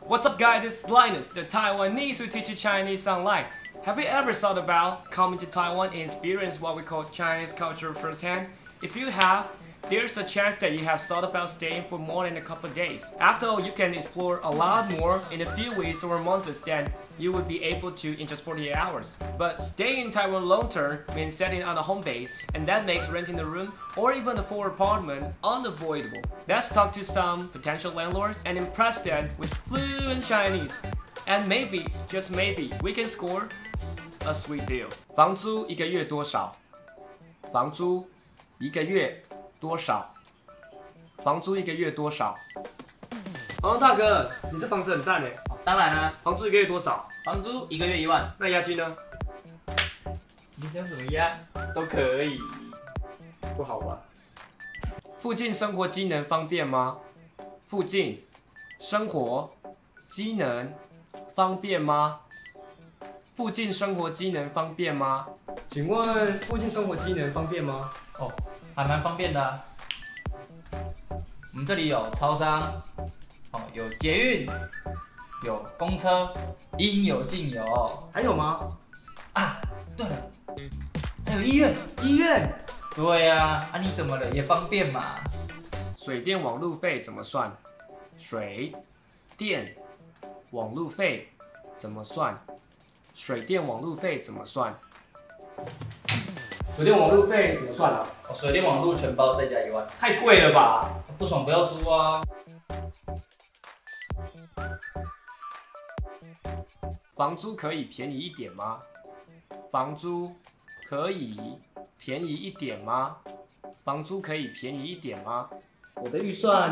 What's up guys, this is Linus, the Taiwanese who teach you Chinese online. Have you ever thought about coming to Taiwan and experience what we call Chinese culture firsthand? If you have, there's a chance that you have thought about staying for more than a couple of days. After all, you can explore a lot more in a few weeks or months than you would be able to in just 48 hours. But staying in Taiwan long term means setting on a home base, and that makes renting a room or even a full apartment unavoidable. Let's talk to some potential landlords and impress them with fluent Chinese. And maybe, just maybe, we can score a sweet deal. 房租一个月多少？房租一个月多少？房租一个月多少？王大哥，你这房子很赞诶。当然啦，房租一个月多少？房租一个月1万。那押金呢？你想怎么押都可以。不好吧？附近生活机能方便吗？附近生活机能方便吗？附近生活机能方便吗？请问附近生活机能方便吗？哦，还蛮方便的啊。我们这里有超商，哦，有捷运，有公车，应有尽有。还有吗？啊，对了，还有医院。医院？对呀，啊你怎么了？也方便嘛。水电网路费怎么算？水电网路费怎么算？水电网路费怎么算？水电网路费怎么算啊？哦，水电网路全包再加1万。太贵了吧？不爽不要租啊。房租可以便宜一点吗？房租可以便宜一点吗？房租可以便宜一点吗？我的预算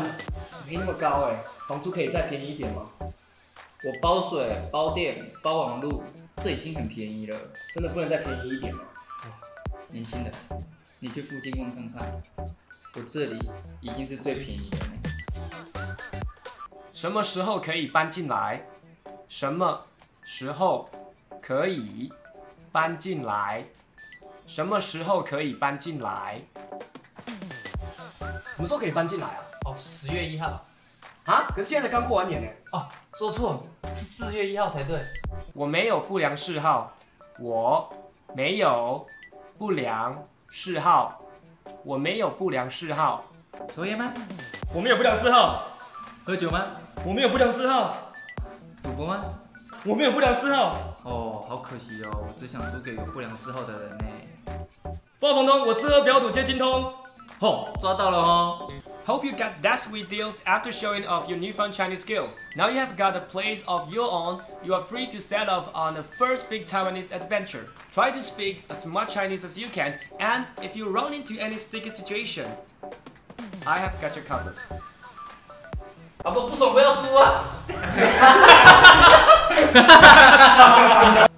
没那么高哎，房租可以再便宜一点吗？我包水、包电、包网路，这已经很便宜了。真的不能再便宜一点吗？年轻人，你去附近问看看，我这里已经是最便宜的呢。什么时候可以搬进来？什么时候可以搬进来？什么时候可以搬进来？什么时候可以搬进来啊？哦，10月1号。啊？可是现在才刚过完年呢。哦，说错了，是4月1号才对。我没有不良嗜好。我没有不良嗜好。我没有不良嗜好。抽烟吗？我没有不良嗜好。喝酒吗？我没有不良嗜好。赌博吗？我没有不良嗜好。哦，好可惜哦，我只想租给有不良嗜好的人呢。报告房东，我吃喝嫖赌皆精通。哦，抓到了哦。Hope you got that sweet deals after showing off your newfound Chinese skills. Now you have got a place of your own, you are free to set off on the first big Taiwanese adventure. Try to speak as much Chinese as you can, and if you run into any sticky situation, I have got your covered. 啊不爽不要租啊！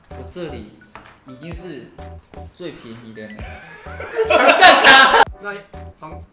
我这里已经是最便宜的呢。干啥？那房。